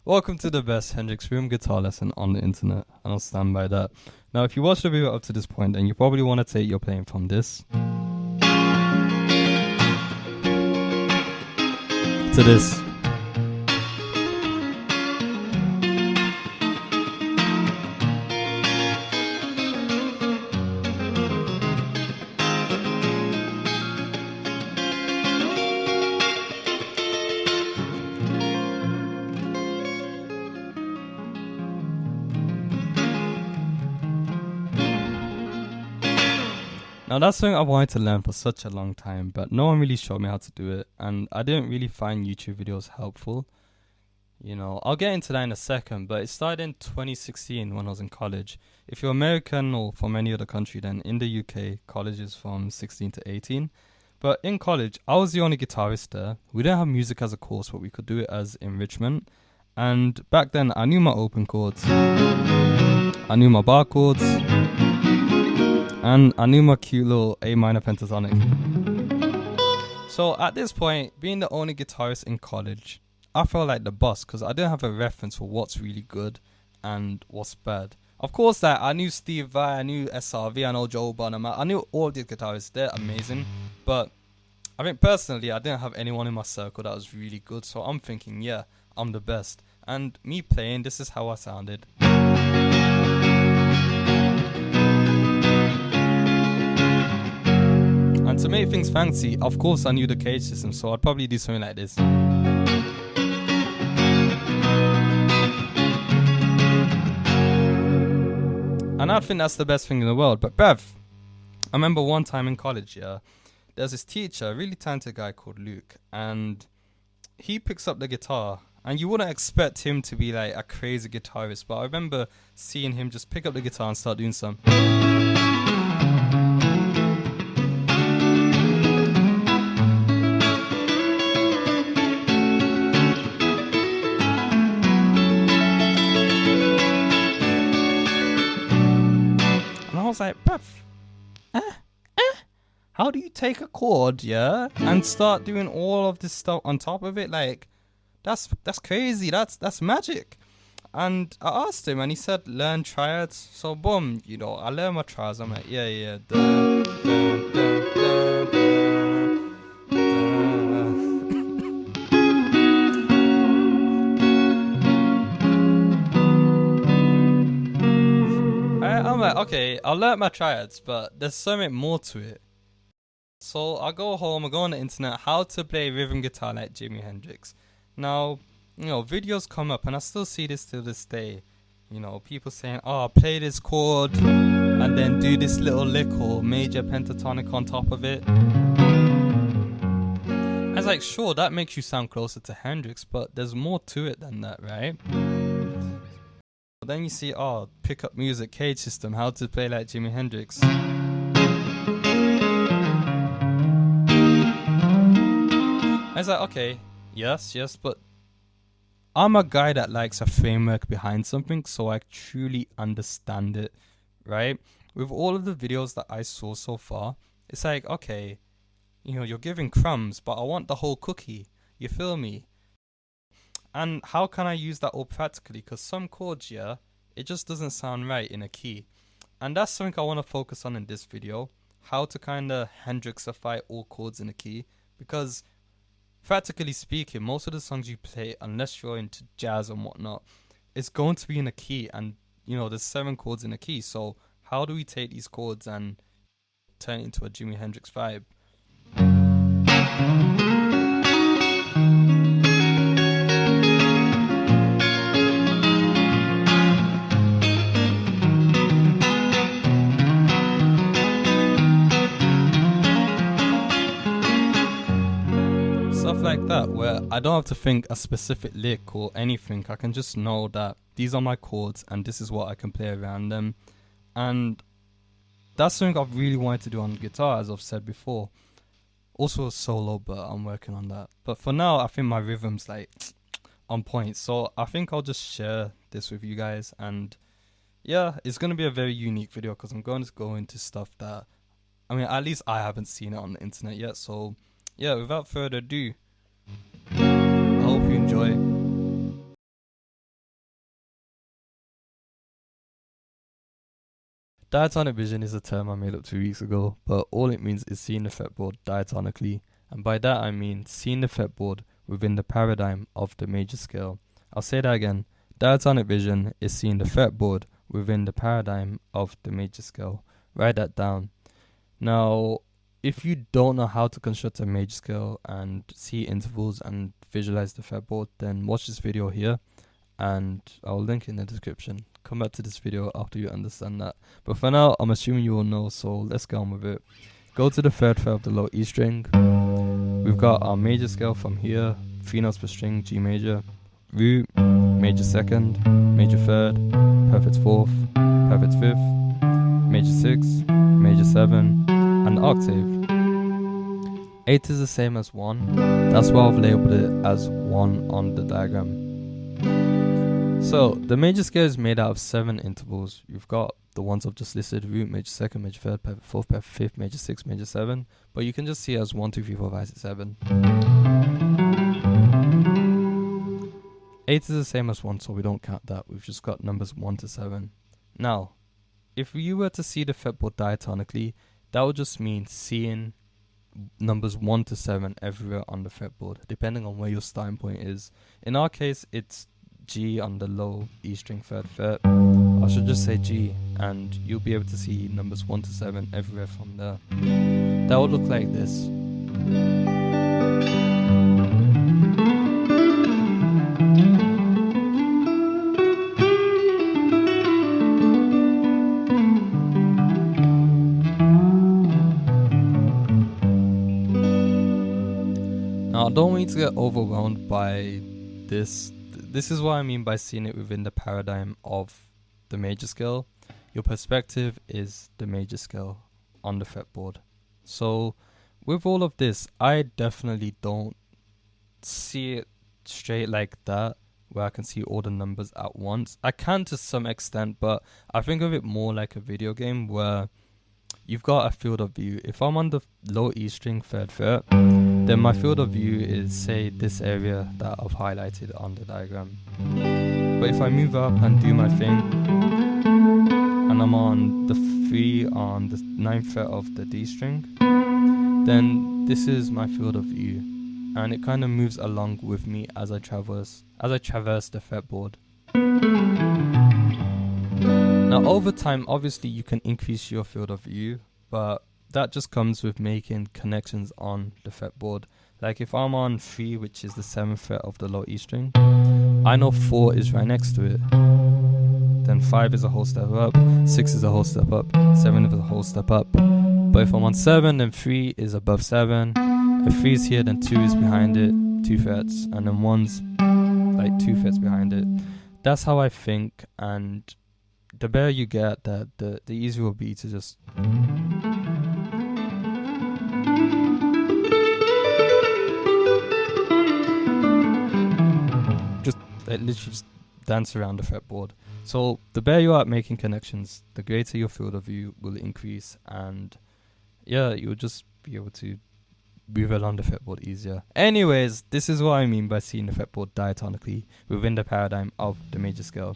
Welcome to the best Hendrix room guitar lesson on the internet, and I'll stand by that. Now, if you watched the video up to this point, then you probably want to take your playing from this to this. Now that's something I wanted to learn for such a long time, but no one really showed me how to do it, and I didn't really find YouTube videos helpful. You know, I'll get into that in a second, but it started in 2016 when I was in college. If you're American or from any other country, then in the UK, college is from 16 to 18. But in college, I was the only guitarist there. We didn't have music as a course, but we could do it as enrichment. And back then, I knew my open chords, I knew my bar chords, and I knew my cute little A minor pentatonic. So at this point, being the only guitarist in college, I felt like the boss because I didn't have a reference for what's really good and what's bad. Of course, that I knew Steve Vai, I knew SRV, I know Joe Bonham, I knew all these guitarists. They're amazing, but I think personally, I didn't have anyone in my circle that was really good. So I'm thinking, yeah, I'm the best. And me playing, this is how I sounded. And to make things fancy, of course I knew the cage system, so I'd probably do something like this. And I think that's the best thing in the world. But bruv, I remember one time in college, there's this teacher, a really talented guy called Luke, and he picks up the guitar, and you wouldn't expect him to be like a crazy guitarist, but I remember seeing him just pick up the guitar and start doing some. I was like, bruv, how do you take a chord, and start doing all of this stuff on top of it? Like, that's crazy. That's magic. And I asked him, and he said, learn triads. So boom, I learned my triads. I'm like, yeah. Dun, dun, dun, dun, dun. I'm like, okay, I learned my triads, but there's something more to it. So I go home, I go on the internet, how to play rhythm guitar like Jimi Hendrix. Now, videos come up, and I still see this till this day. People saying, oh, play this chord, and then do this little lick or major pentatonic on top of it. I was like, sure, that makes you sound closer to Hendrix, but there's more to it than that, right? Then you see, oh, pick up music, cage system, how to play like Jimi Hendrix. I was like, okay, yes, but I'm a guy that likes a framework behind something, so I truly understand it, right? With all of the videos that I saw so far, it's like, okay, you're giving crumbs, but I want the whole cookie. You feel me? And how can I use that all practically? Because some chords, it just doesn't sound right in a key. And that's something I want to focus on in this video. How to kind of Hendrixify all chords in a key. Because practically speaking, most of the songs you play, unless you're into jazz and whatnot, it's going to be in a key. And, there's 7 chords in a key. So how do we take these chords and turn it into a Jimi Hendrix vibe? Stuff like that, where I don't have to think a specific lick or anything. I can just know that these are my chords and this is what I can play around them. And that's something I've really wanted to do on guitar, as I've said before. Also solo, but I'm working on that. But for now, I think my rhythm's like on point. So I think I'll just share this with you guys. And yeah, it's going to be a very unique video because I'm going to go into stuff that, at least I haven't seen it on the internet yet. So yeah, without further ado, I hope you enjoy. Diatonic vision is a term I made up 2 weeks ago, but all it means is seeing the fretboard diatonically, and by that I mean seeing the fretboard within the paradigm of the major scale. I'll say that again. Diatonic vision is seeing the fretboard within the paradigm of the major scale. Write that down. Now, if you don't know how to construct a major scale and see intervals and visualize the fretboard, then watch this video here, and I'll link in the description. Come back to this video after you understand that. But for now, I'm assuming you all know, so let's get on with it. Go to the third fret of the low E string. We've got our major scale from here, 3 notes per string, G major, root, major second, major third, perfect fourth, perfect fifth, major sixth, major 7, and octave. 8 is the same as 1. That's why I've labeled it as 1 on the diagram. So the major scale is made out of 7 intervals. You've got the ones I've just listed: root, major second, major third, perfect fourth, perfect fifth, major 6, major 7. But you can just see it as 1, 2, 3, 4, 5, 6, 7. 8 is the same as 1, so we don't count that. We've just got numbers 1 to 7. Now, if you were to see the fretboard diatonically, that would just mean seeing numbers 1 to 7 everywhere on the fretboard, depending on where your starting point is. In our case, it's G on the low E string 3rd fret. I should just say G, and you'll be able to see numbers 1 to 7 everywhere from there. That would look like this. Now, I don't want you to get overwhelmed by this. This is what I mean by seeing it within the paradigm of the major scale. Your perspective is the major scale on the fretboard. So with all of this, I definitely don't see it straight like that, where I can see all the numbers at once. I can to some extent, but I think of it more like a video game where you've got a field of view. If I'm on the low E string 3rd fret, then my field of view is, say, this area that I've highlighted on the diagram. But if I move up and do my thing, and I'm on the 3 on the 9th fret of the D string, then this is my field of view, and it kind of moves along with me as I traverse the fretboard. Now, over time, obviously, you can increase your field of view, but that just comes with making connections on the fretboard. Like if I'm on 3, which is the 7th fret of the low E string, I know 4 is right next to it. Then 5 is a whole step up, 6 is a whole step up, 7 is a whole step up. But if I'm on 7, then 3 is above 7. If 3 is here, then 2 is behind it, 2 frets, and then 1's like 2 frets behind it. That's how I think, and the better you get that, the easier it will be to just literally just dance around the fretboard. So the better you are at making connections, the greater your field of view will increase, and yeah, you'll just be able to move along the fretboard easier. Anyways, this is what I mean by seeing the fretboard diatonically within the paradigm of the major scale.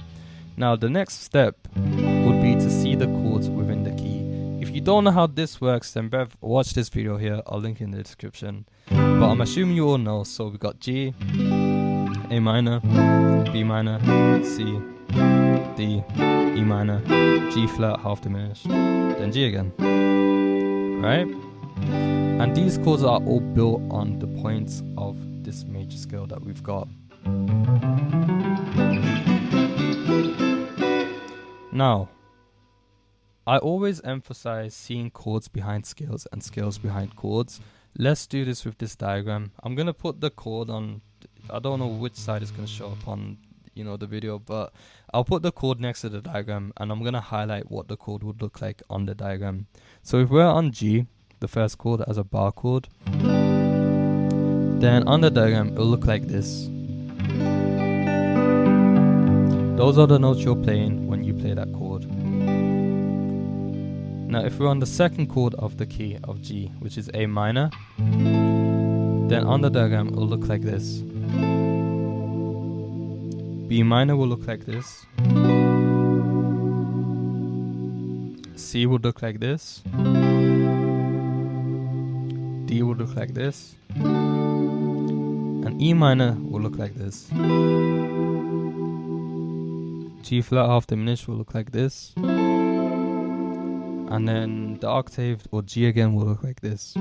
Now, the next step would be to see the chords within the key. If you don't know how this works, then watch this video here. I'll link in the description. But I'm assuming you all know. So we got G, A minor, B minor, C, D, E minor, G flat half diminished, then G again. Right? And these chords are all built on the points of this major scale that we've got. Now, I always emphasize seeing chords behind scales and scales behind chords. Let's do this with this diagram. I'm going to put the chord on, I don't know which side is going to show up on, the video, but I'll put the chord next to the diagram, and I'm going to highlight what the chord would look like on the diagram. So if we're on G, the first chord as a bar chord, then on the diagram it'll look like this. Those are the notes you're playing when you play that chord. Now if we're on the second chord of the key of G, which is A minor, then on the diagram it will look like this. B minor will look like this. C would look like this. D would look like this. And E minor will look like this. G flat half diminished will look like this. And then the octave, or G again, will look like this.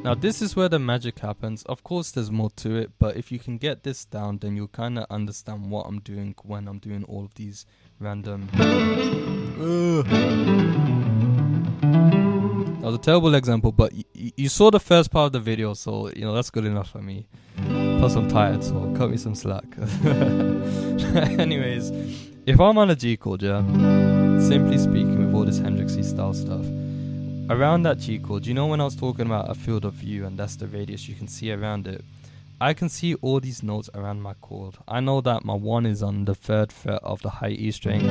Now this is where the magic happens. Of course there's more to it, but if you can get this down, then you'll kind of understand what I'm doing when I'm doing all of these random... That was a terrible example, but you saw the first part of the video, so you know that's good enough for me. Plus I'm tired, so cut me some slack. Anyways, if I'm on a G chord, yeah, simply speaking, with all this Hendrixy style stuff, around that G chord, you know when I was talking about a field of view and that's the radius you can see around it, I can see all these notes around my chord. I know that my 1 is on the 3rd fret of the high E string.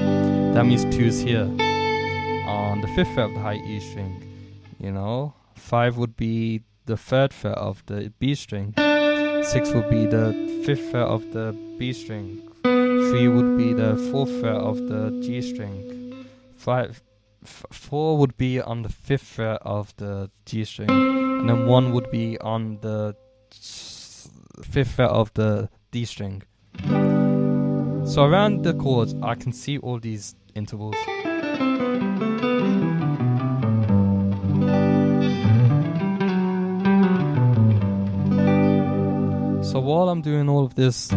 That means 2 is here on the 5th fret of the high E string. You know, 5 would be the 3rd fret of the B string. 6 would be the 5th fret of the B string. 3 would be the 4th fret of the G string. 4 would be on the 5th fret of the G string. And then 1 would be on the 5th fret of the D string. So around the chords, I can see all these intervals. So while I'm doing all of this,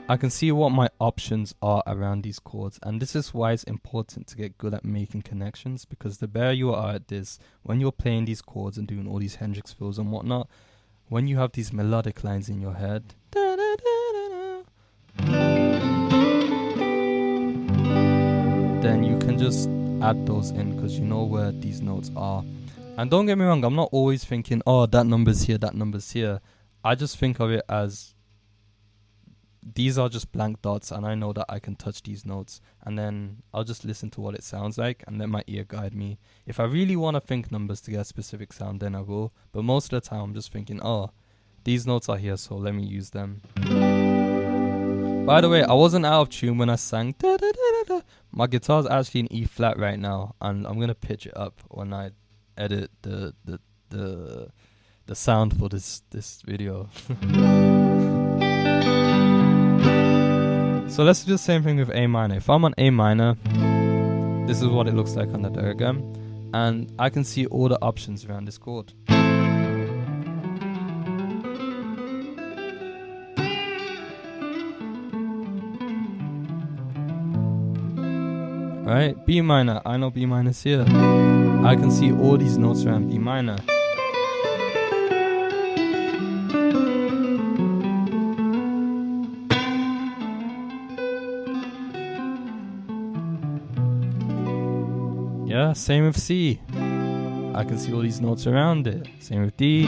I can see what my options are around these chords, and this is why it's important to get good at making connections, because the better you are at this, when you're playing these chords and doing all these Hendrix fills and whatnot, when you have these melodic lines in your head, then you can just add those in because you know where these notes are. And don't get me wrong, I'm not always thinking, oh, that number's here, that number's here. I just think of it as these are just blank dots, and I know that I can touch these notes, and then I'll just listen to what it sounds like and let my ear guide me. If I really want to think numbers to get a specific sound, then I will, but most of the time I'm just thinking, oh, these notes are here, so let me use them. By the way, I wasn't out of tune when I sang. My guitar's actually in E flat right now, and I'm gonna pitch it up when I edit the sound for this video. So let's do the same thing with A minor. If I'm on A minor, this is what it looks like on the diagram, and I can see all the options around this chord. Right, B minor, I know B minor's here. I can see all these notes around B minor. Yeah, same with C. I can see all these notes around it. Same with D,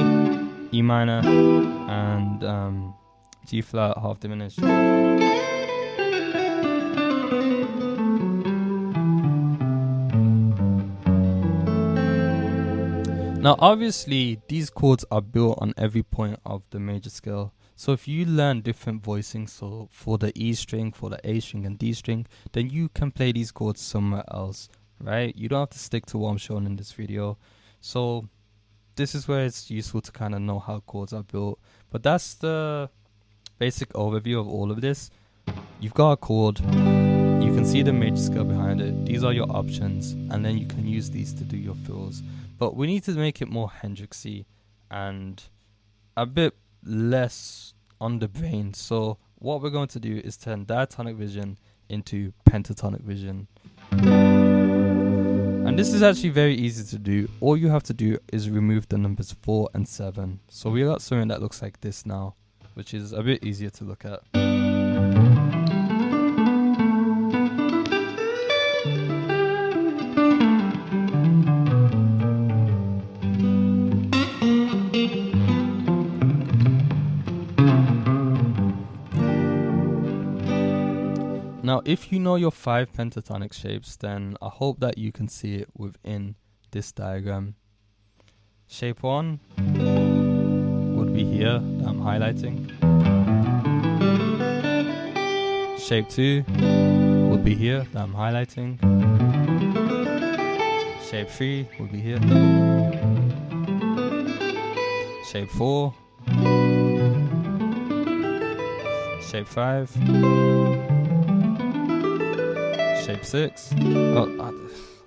E minor, and G flat half diminished. Now obviously these chords are built on every point of the major scale. So if you learn different voicings, so for the E string, for the A string and D string, then you can play these chords somewhere else, right? You don't have to stick to what I'm showing in this video. So this is where it's useful to kind of know how chords are built. But that's the basic overview of all of this. You've got a chord, you can see the major scale behind it, these are your options, and then you can use these to do your fills. But we need to make it more Hendrixy and a bit less on the brain. So what we're going to do is turn diatonic vision into pentatonic vision. And this is actually very easy to do. All you have to do is remove the numbers 4 and 7. So we got something that looks like this now, which is a bit easier to look at. Now, if you know your 5 pentatonic shapes, then I hope that you can see it within this diagram. Shape 1 would be here that I'm highlighting. Shape 2 would be here that I'm highlighting. Shape 3 would be here. Shape 4. Shape 5. Shape 6. Oh,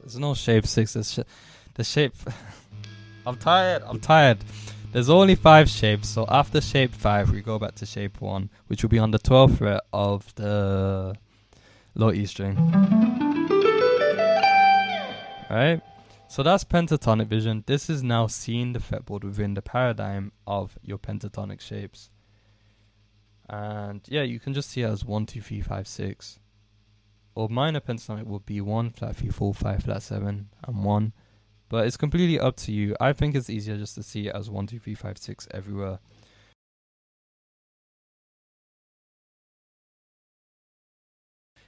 there's no shape 6. The shape. I'm tired. There's only 5 shapes. So after shape 5, we go back to shape 1, which will be on the 12th fret of the low E string. Right? So that's pentatonic vision. This is now seeing the fretboard within the paradigm of your pentatonic shapes. And yeah, you can just see it as 1, 2, 3, 5, 6. Or minor pentatonic would be 1, flat 3, 4, 5, flat 7, and 1. But it's completely up to you. I think it's easier just to see it as 1, 2, 3, 5, 6 everywhere.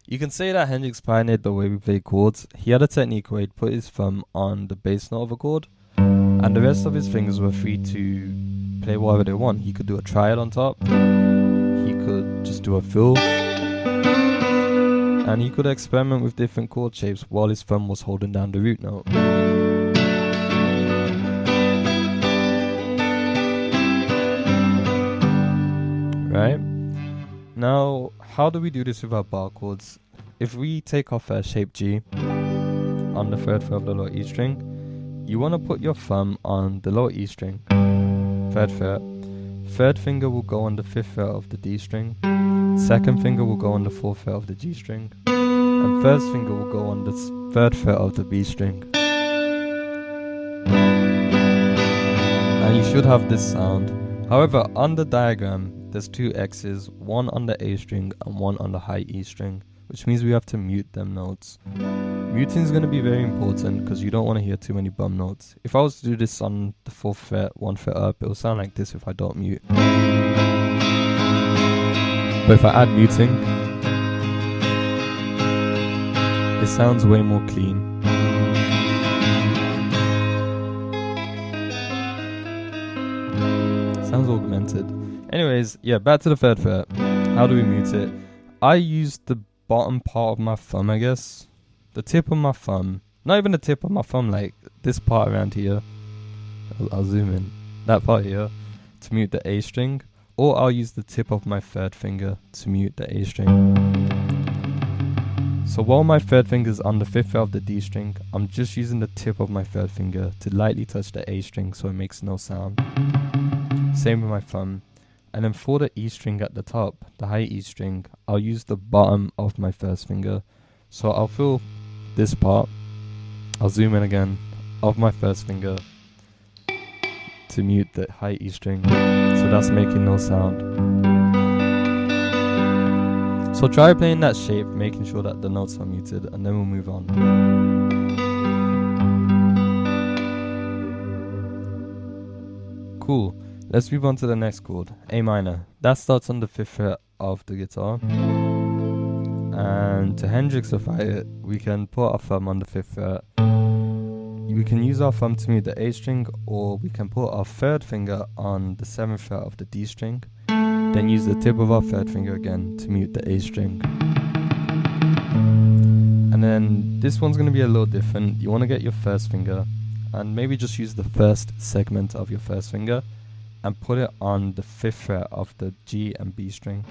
You can say that Hendrix pioneered the way we play chords. He had a technique where he'd put his thumb on the bass note of a chord, and the rest of his fingers were free to play whatever they want. He could do a triad on top, he could just do a fill, and he could experiment with different chord shapes while his thumb was holding down the root note. Right? Now, how do we do this with our bar chords? If we take off shape G on the 3rd fret of the low E string, you want to put your thumb on the low E string, 3rd fret. 3rd finger will go on the 5th fret of the D string, 2nd finger will go on the 4th fret of the G string, and 1st finger will go on the 3rd fret of the B string. And you should have this sound. However, on the diagram, there's 2 X's, one on the A string and one on the high E string, which means we have to mute them notes. Muting is going to be very important because you don't want to hear too many bum notes. If I was to do this on the 4th fret, 1 fret up, it will sound like this if I don't mute. But if I add muting, it sounds way more clean. Sounds augmented. Anyways, yeah, back to the 3rd fret. How do we mute it? I use the bottom part of my thumb, I guess. The tip of my thumb. Not even the tip of my thumb, like this part around here. I'll zoom in. That part here. To mute the A string. Or I'll use the tip of my 3rd finger to mute the A string. So while my 3rd finger is on the 5th fret of the D string, I'm just using the tip of my 3rd finger to lightly touch the A string so it makes no sound. Same with my thumb. And then for the E string at the top, the high E string, I'll use the bottom of my 1st finger. So I'll feel this part, I'll zoom in again, of my 1st finger to mute the high E string. So that's making no sound. So try playing that shape, making sure that the notes are muted, and then we'll move on. Cool. Let's move on to the next chord, A minor. That starts on the 5th fret of the guitar. And to Hendrixify it, we can put our thumb on the 5th fret. We can use our thumb to mute the A string, or we can put our 3rd finger on the 7th fret of the D string. Then use the tip of our 3rd finger again to mute the A string. And then this one's going to be a little different. You want to get your 1st finger and maybe just use the 1st segment of your 1st finger and put it on the 5th fret of the G and B string.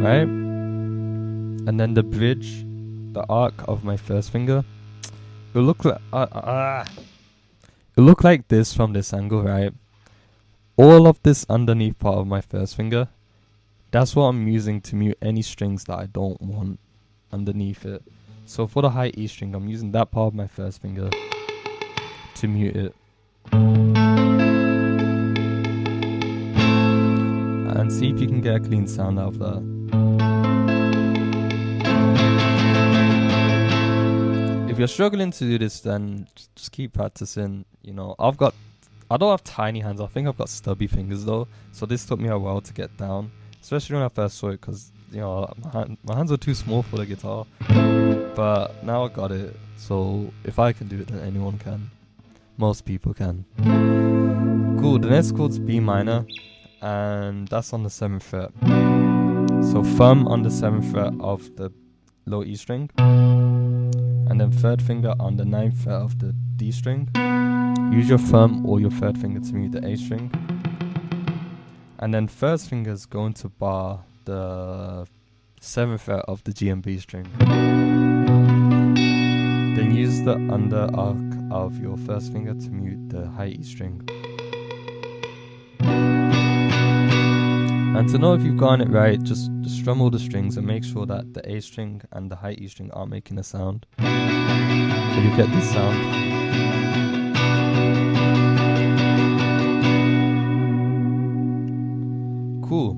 Right? And then the bridge, the arc of my 1st finger, it'll look like it'll look like this from this angle, right? All of this underneath part of my 1st finger, that's what I'm using to mute any strings that I don't want underneath it. So for the high E string, I'm using that part of my 1st finger to mute it. And see if you can get a clean sound out of that. If you're struggling to do this, then just keep practicing. You know, I don't have tiny hands. I think I've got stubby fingers though, so this took me a while to get down, especially when I first saw it, because you know my hands were too small for the guitar. But now I got it, so if I can do it, then anyone can. Most people can. Cool, the next chord's B minor, and that's on the 7th fret. So thumb on the 7th fret of the low E string, and then third finger on the 9th fret of the D string. Use your thumb or your third finger to mute the A string. And then first finger's going to bar the 7th fret of the G and B string. Then use the under arc of your first finger to mute the high E string. And to know if you've gotten it right, just strum all the strings and make sure that the A string and the high E string aren't making a sound. So you get this sound. Cool.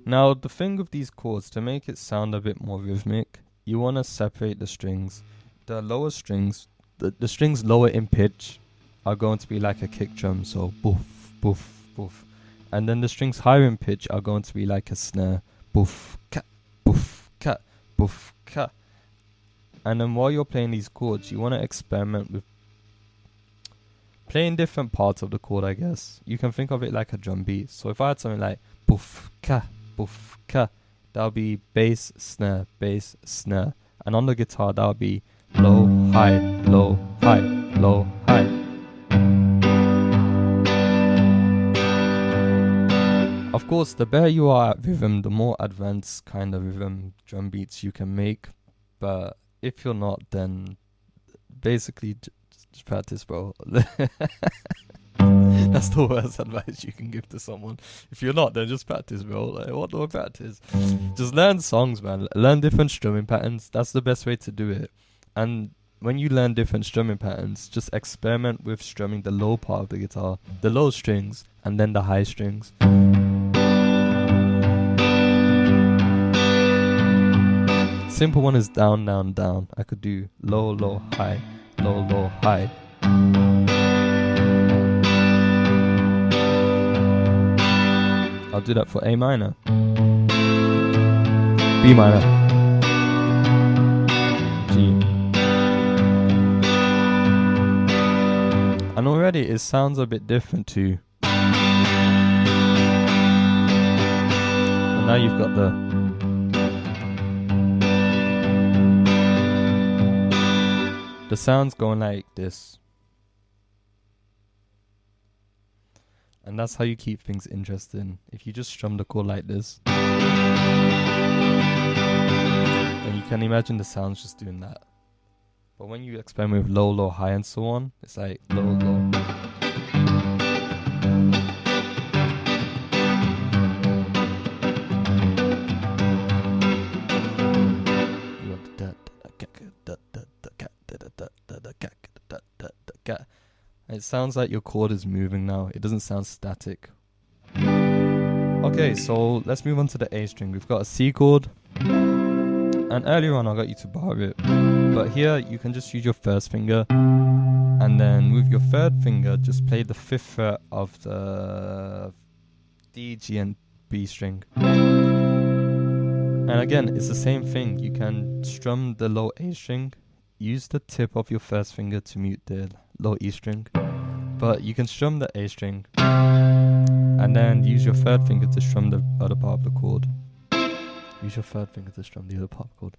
Now the thing with these chords, to make it sound a bit more rhythmic, you want to separate the strings. The lower strings, the strings lower in pitch are going to be like a kick drum, so boof, boof, boof. And then the strings higher in pitch are going to be like a snare, boof, cat, boof, cat, boof, cat. And then while you're playing these chords, you want to experiment with playing different parts of the chord, I guess. You can think of it like a drum beat. So if I had something like boof, cat, boof, cat, that would be bass, snare, bass, snare. And on the guitar, that would be low, high, low, high, low, high. Of course, the better you are at rhythm, the more advanced kind of rhythm drum beats you can make. But if you're not, then basically just practice, bro. That's the worst advice you can give to someone. If you're not, then just practice, bro. Like, what do I practice? Just learn songs, man. Learn different strumming patterns. That's the best way to do it. And when you learn different strumming patterns, just experiment with strumming the low part of the guitar, the low strings, and then the high strings. Simple one is down, down, down. I could do low, low, high, low, low, high. I'll do that for A minor, B minor, G. And already it sounds a bit different too. And now you've got the sounds going like this. And that's how you keep things interesting. If you just strum the chord like this, then you can imagine the sounds just doing that. But when you experiment with low, low, high and so on, it's like low, low. It sounds like your chord is moving now. It doesn't sound static. Okay, so let's move on to the A string. We've got a C chord. And earlier on I got you to bar it. But here you can just use your first finger. And then with your third finger, just play the 5th fret of the D, G and B string. And again, it's the same thing. You can strum the low A string. Use the tip of your first finger to mute the low E string. But you can strum the A string and then use your third finger to strum the other part of the chord. Use your third finger to strum the other part of the chord.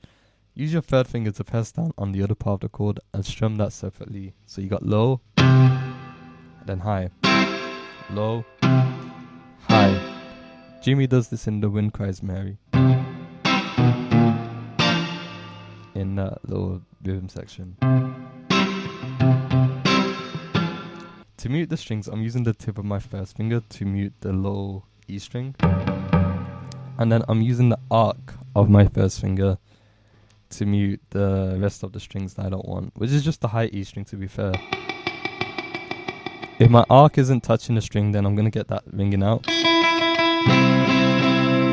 Use your third finger to press down on the other part of the chord and strum that separately. So you got low, then high, low, high. Jimmy does this in The Wind Cries Mary, in that little rhythm section. To mute the strings, I'm using the tip of my first finger to mute the low E string. And then I'm using the arc of my first finger to mute the rest of the strings that I don't want, which is just the high E string, to be fair. If my arc isn't touching the string, then I'm going to get that ringing out.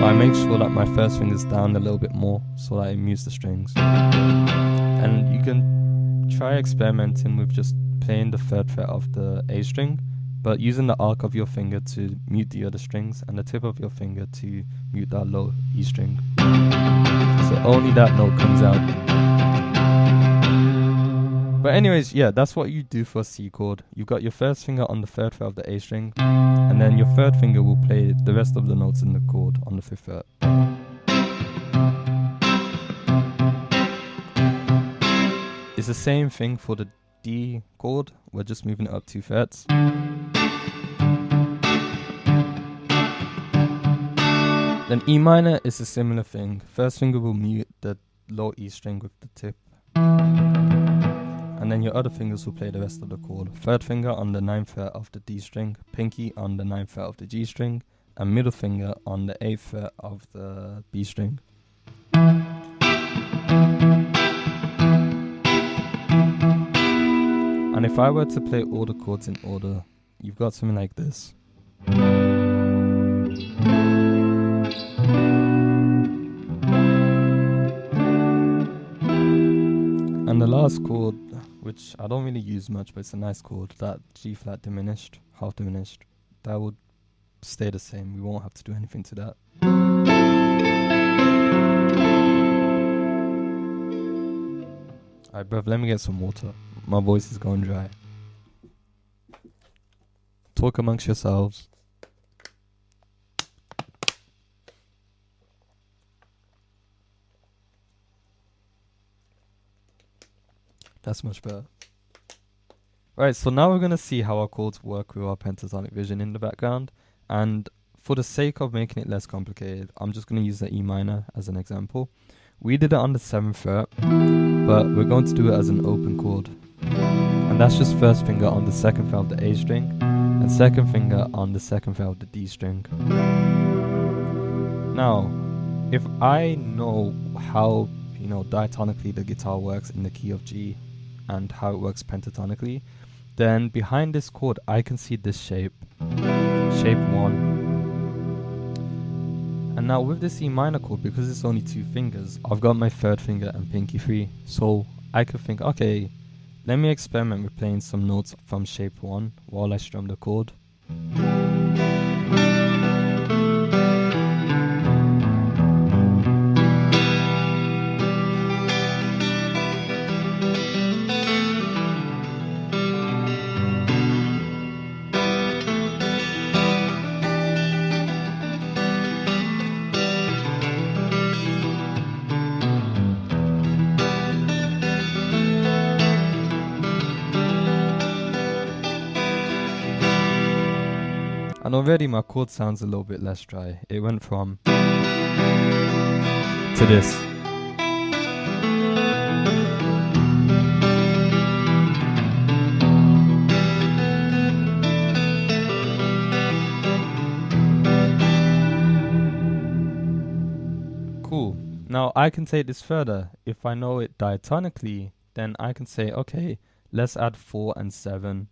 But I make sure that my first finger's down a little bit more so that it mutes the strings. And you can try experimenting with just playing the 3rd fret of the A string, but using the arc of your finger to mute the other strings and the tip of your finger to mute that low E string. So only that note comes out. But But anyways, yeah, that's what you do for a C chord. You've got your first finger on the 3rd fret of the A string, and then your 3rd finger will play the rest of the notes in the chord on the 5th fret. It's the same thing for the D chord. We're just moving it up 2 frets. Then E minor is a similar thing. First finger will mute the low E string with the tip, and then your other fingers will play the rest of the chord. 3rd finger on the 9th fret of the D string, pinky on the 9th fret of the G string, and middle finger on the 8th fret of the B string. And if I were to play all the chords in order, you've got something like this. And the last chord, which I don't really use much, but it's a nice chord, that G flat diminished, half diminished, that would stay the same. We won't have to do anything to that. Alright, bruv, let me get some water. My voice is going dry. Talk amongst yourselves. That's much better. Right, so now we're going to see how our chords work with our pentatonic vision in the background. And for the sake of making it less complicated, I'm just going to use the E minor as an example. We did it on the 7th fret, but we're going to do it as an open chord. And that's just 1st finger on the 2nd fret of the A string, and 2nd finger on the 2nd fret of the D string. Now, if I know how, diatonically the guitar works in the key of G, and how it works pentatonically, then behind this chord I can see this shape 1. And now with this E minor chord, because it's only 2 fingers, I've got my 3rd finger and pinky free, so I could think, okay, let me experiment with playing some notes from shape 1 while I strum the chord. And already my chord sounds a little bit less dry. It went from to this. Cool. Now I can take this further. If I know it diatonically, then I can say, okay, let's add 4 and 7.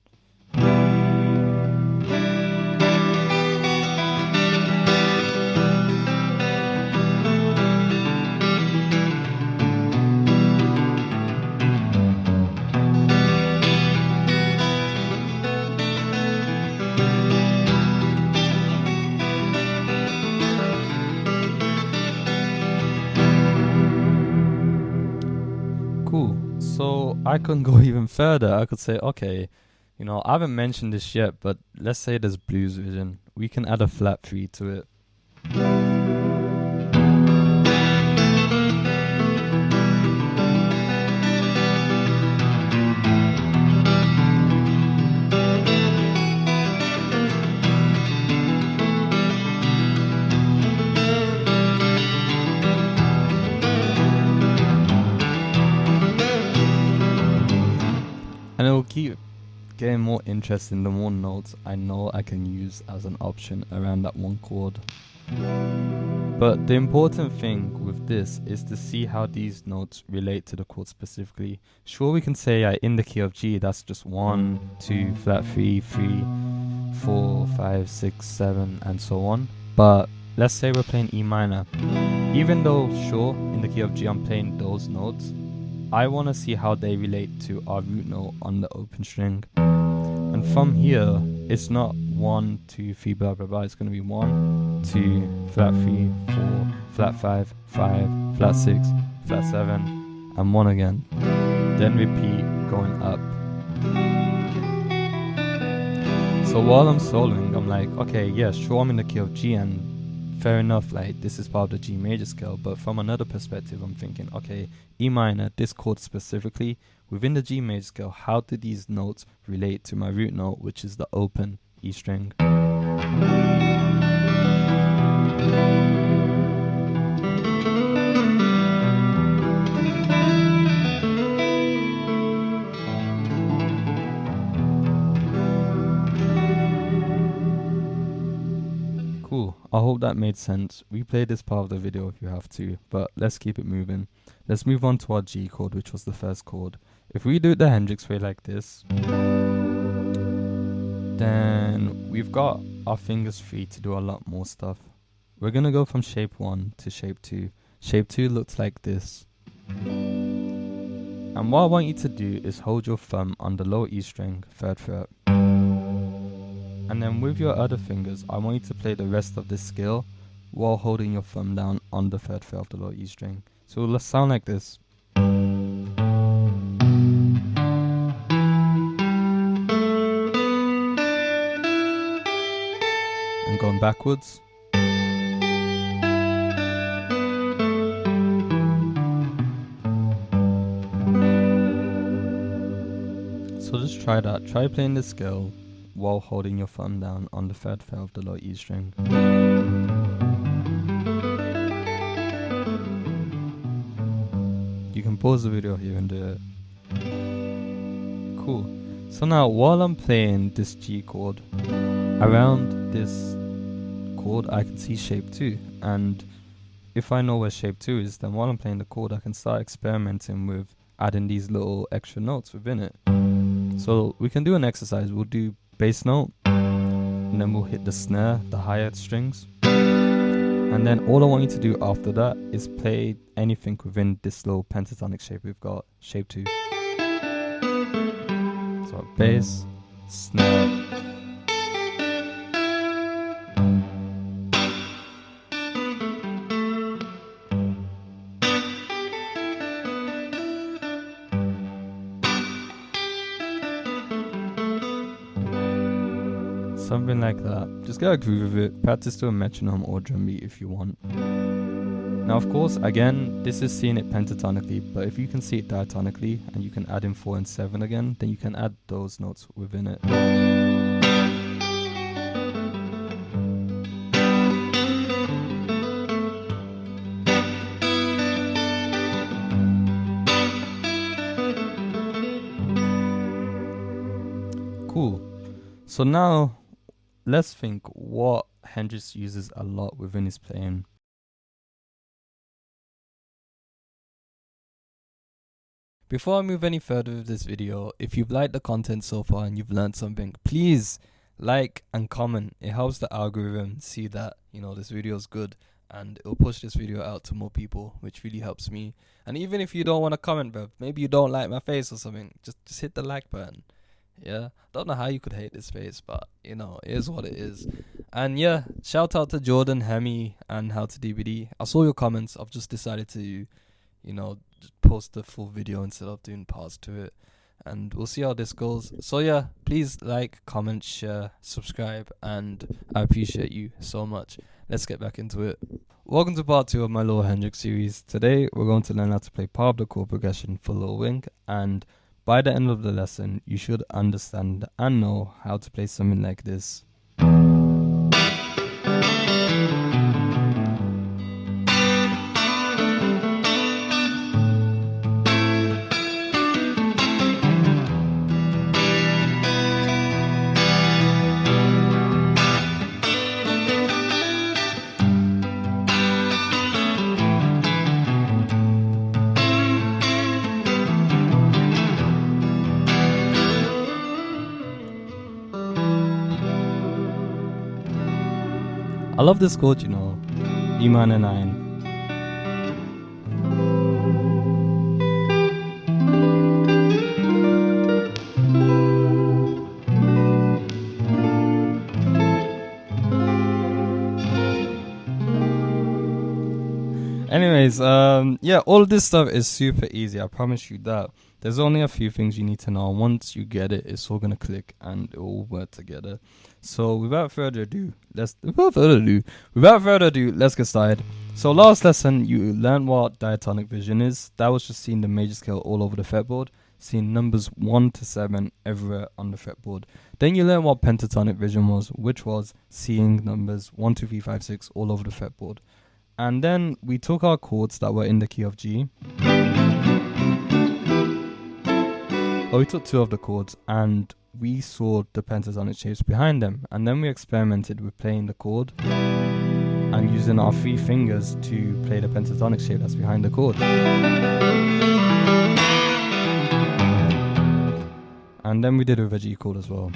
Cool. So I can go even further. I could say, okay, I haven't mentioned this yet, but let's say there's blues vision. We can add a flat 3 to it. And it will keep getting more interesting the more notes I know I can use as an option around that one chord. But the important thing with this is to see how these notes relate to the chord specifically. Sure, we can say in the key of G, that's just 1, 2, flat 3, 3, 4, 5, 6, 7, and so on. But let's say we're playing E minor. Even though, sure, in the key of G I'm playing those notes, I want to see how they relate to our root note on the open string. And from here, it's not 1, 2, 3, blah, blah, blah. It's going to be 1, 2, flat 3, 4, flat 5, 5, flat 6, flat 7, and 1 again. Then repeat going up. So while I'm soloing, I'm like, okay, yeah, sure, I'm in the key of G, and fair enough, like, this is part of the G major scale. But from another perspective, I'm thinking, okay, E minor, this chord specifically, within the G major scale, how do these notes relate to my root note, which is the open E string? Cool, I hope that made sense. Replay this part of the video if you have to, but let's keep it moving. Let's move on to our G chord, which was the first chord. If we do it the Hendrix way like this, then we've got our fingers free to do a lot more stuff. We're gonna go from shape 1 to shape 2. Shape 2 looks like this. And what I want you to do is hold your thumb on the low E string, 3rd fret. And then with your other fingers, I want you to play the rest of this scale while holding your thumb down on the 3rd fret of the low E string. So let's sound like this. And going backwards. So just try that. Try playing this scale while holding your thumb down on the 3rd fret of the low E string. You can pause the video here and do it. Cool. So now while I'm playing this G chord, around this chord I can see shape 2, and if I know where shape 2 is, then while I'm playing the chord I can start experimenting with adding these little extra notes within it. So we can do an exercise. We'll do bass note, and then we'll hit the snare, the higher strings, and then all I want you to do after that is play anything within this little pentatonic shape we've got, shape 2. So bass, snare, something like that. Just get a groove with it. Practice to a metronome or drum beat if you want. Now, of course, again, this is seeing it pentatonically, but if you can see it diatonically and you can add in 4 and 7 again, then you can add those notes within it. Cool. So now, let's think what Hendrix uses a lot within his playing. Before I move any further with this video, if you've liked the content so far and you've learned something, please like and comment. It helps the algorithm see that, you know, this video is good, and it'll push this video out to more people, which really helps me. And even if you don't want to comment, bro, maybe you don't like my face or something, just hit the like button. Yeah, don't know how you could hate this face, but you know, it is what it is. And yeah, shout out to Jordan, Hemi, and How to DBD. I saw your comments. I've just decided to, you know, just post the full video instead of doing parts to it, and we'll see how this goes. So yeah, please like, comment, share, subscribe, and I appreciate you so much. Let's get back into it. Welcome to part 2 of my Lil Hendrix series. Today we're going to learn how to play part of the chord progression for Lil Wing, and by the end of the lesson, you should understand and know how to play something like this. I love this chord, you know, E minor 9. Anyways, yeah, all of this stuff is super easy. I promise you that. There's only a few things you need to know. Once you get it, it's all gonna click and it will work together. So without further ado, let's get started. So last lesson, you learned what diatonic vision is. That was just seeing the major scale all over the fretboard, seeing numbers 1 to 7 everywhere on the fretboard. Then you learned what pentatonic vision was, which was seeing numbers 1, 2, 3, 5, 6 all over the fretboard. And then we took our chords that were in the key of G. We took 2 of the chords and we saw the pentatonic shapes behind them. And then we experimented with playing the chord and using our 3 fingers to play the pentatonic shape that's behind the chord. And then we did it with a G chord as well.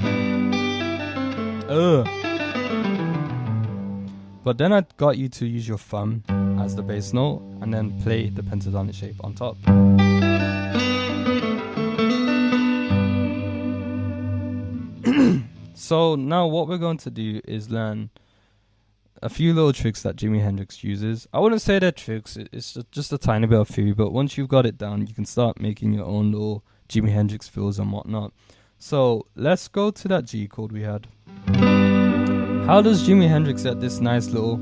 But then I got you to use your thumb as the bass note and then play the pentatonic shape on top. So now what we're going to do is learn a few little tricks that Jimi Hendrix uses. I wouldn't say they're tricks, it's just a tiny bit of theory, but once you've got it down, you can start making your own little Jimi Hendrix fills and whatnot. So let's go to that G chord we had. How does Jimi Hendrix get this nice little...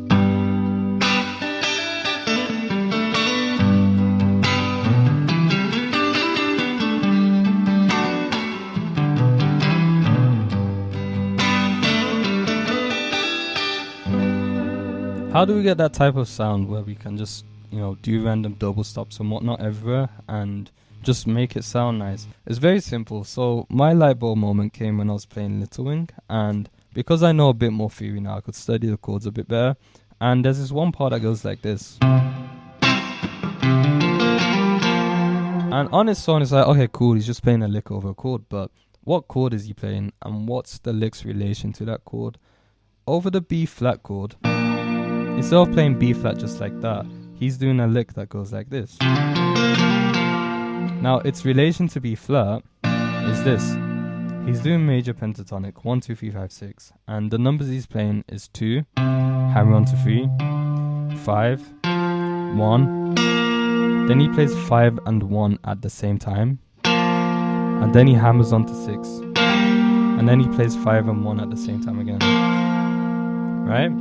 How do we get that type of sound where we can just, do random double stops and whatnot everywhere and just make it sound nice? It's very simple. So my light bulb moment came when I was playing Little Wing, and because I know a bit more theory now, I could study the chords a bit better. And there's this one part that goes like this. And on its own, it's like, okay, cool, he's just playing a lick over a chord, but what chord is he playing and what's the lick's relation to that chord? Over the B flat chord, instead of playing B flat just like that, he's doing a lick that goes like this. Now, its relation to B flat is this. He's doing major pentatonic, 1, 2, 3, 5, 6. And the numbers he's playing is 2, hammer onto 3, 5, 1. Then he plays 5 and 1 at the same time. And then he hammers onto 6. And then he plays 5 and 1 at the same time again. Right?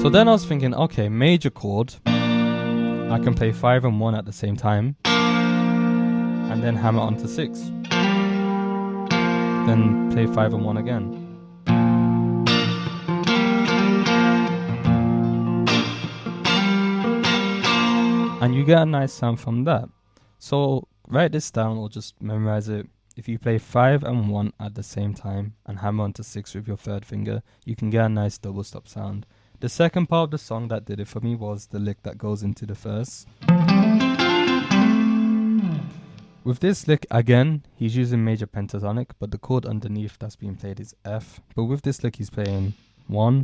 So then I was thinking, okay, major chord, I can play 5 and 1 at the same time, and then hammer onto 6. Then play 5 and 1 again. And you get a nice sound from that. So write this down or just memorize it. If you play 5 and 1 at the same time and hammer onto 6 with your 3rd finger, you can get a nice double stop sound. The second part of the song that did it for me was the lick that goes into the verse. With this lick, again, he's using major pentatonic, but the chord underneath that's being played is F. But with this lick, he's playing 1,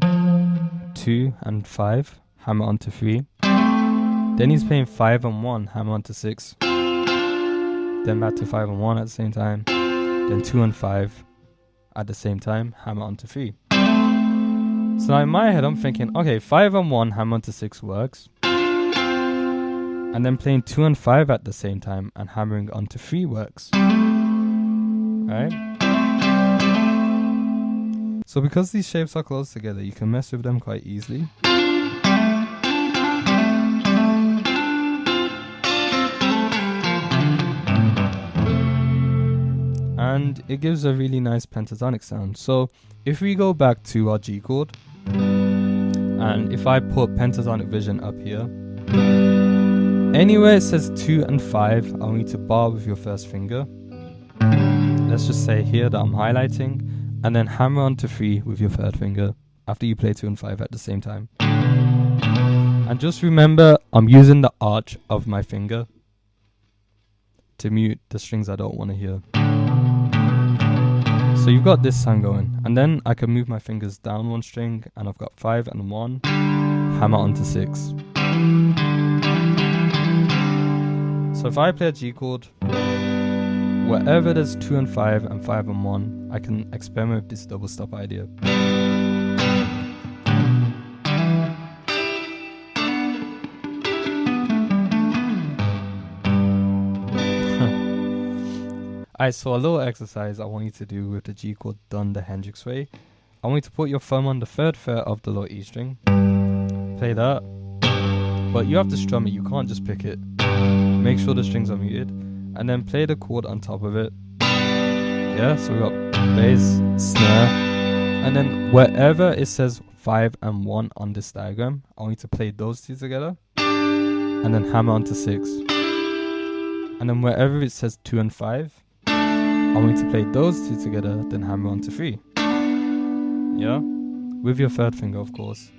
2, and 5, hammer onto 3. Then he's playing 5 and 1, hammer onto 6. Then back to 5 and 1 at the same time. Then 2 and 5 at the same time, hammer onto 3. So now in my head, I'm thinking, okay, 5 and 1, hammer onto 6 works. And then playing 2 and 5 at the same time and hammering onto 3 works. Right? So because these shapes are close together, you can mess with them quite easily. And it gives a really nice pentatonic sound. So if we go back to our G chord, and if I put pentatonic vision up here, anywhere it says 2 and 5, I'll need to bar with your 1st finger. Let's just say here that I'm highlighting, and then hammer onto 3 with your 3rd finger after you play 2 and 5 at the same time. And just remember, I'm using the arch of my finger to mute the strings I don't want to hear. So you've got this sound going, and then I can move my fingers down 1 string, and I've got 5 and 1, hammer onto 6. So if I play a G chord, wherever there's 2 and 5 and 5 and 1, I can experiment with this double stop idea. Alright, so a little exercise I want you to do with the G chord done the Hendrix way. I want you to put your thumb on the 3rd fret of the low E string. Play that. But you have to strum it, you can't just pick it. Make sure the strings are muted. And then play the chord on top of it. Yeah, so we got bass, snare. And then wherever it says 5 and 1 on this diagram, I want you to play those two together. And then hammer onto 6. And then wherever it says 2 and 5, I want you to play those two together, then hammer onto 3. Yeah? With your 3rd finger, of course.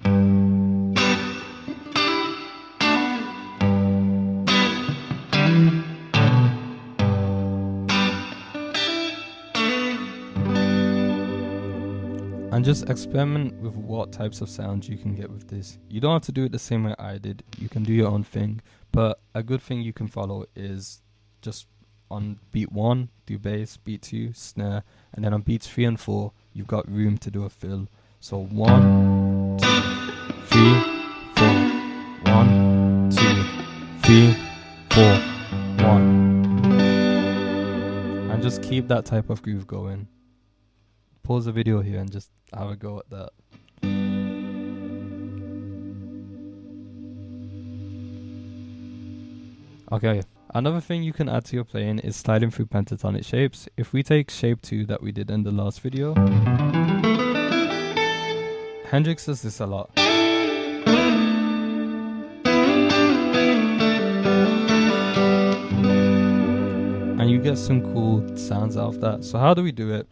And just experiment with what types of sounds you can get with this. You don't have to do it the same way I did. You can do your own thing. But a good thing you can follow is just on beat 1, do bass, beat 2, snare. And then on beats 3 and 4, you've got room to do a fill. So 1, 2, 3, 4. 1, 2, 3, 4, 1. And just keep that type of groove going. Pause the video here and just have a go at that. Okay, another thing you can add to your playing is sliding through pentatonic shapes. If we take shape 2 that we did in the last video, Hendrix does this a lot. And you get some cool sounds out of that. So how do we do it?